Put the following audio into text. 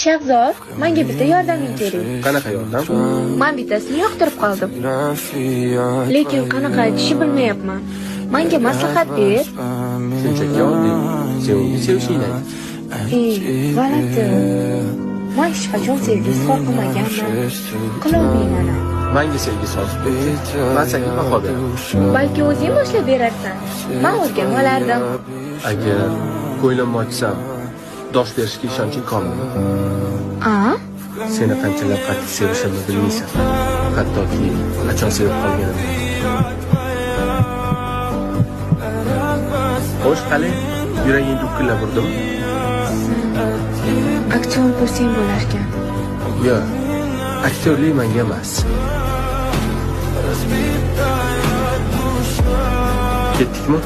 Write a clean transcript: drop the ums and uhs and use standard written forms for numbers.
Shahzod, menga bitta yordaming kerak. Qanaqa yordam? Men bittasini yoqtirib qoldim. Lekin qanaqa aytishni bilmayapman. Menga maslahat ber. Shunchaki oddiy. Sen uni sevishingni ayt. G'alati. Men hech qachon sevgi izhor qilmaganman. Qilolmayman. Menga sevgi so'z ber. Men senga baho beraman. Balki o'zing boshlab berarsan. Men o'rganib olardim. Agar ko'nglimni ochsam, dosh berishga ishonching komilmi? Seni qanchalar qattiq sevishimni bilmaysan. Hattoki qachon sevib qolganimni. Xo'sh, qani? Yuraging dukkillab urdimi? Aktyor bo'lsang bo'larkan. Yo'q. Aktyorlik menga emas. Ketdikmi?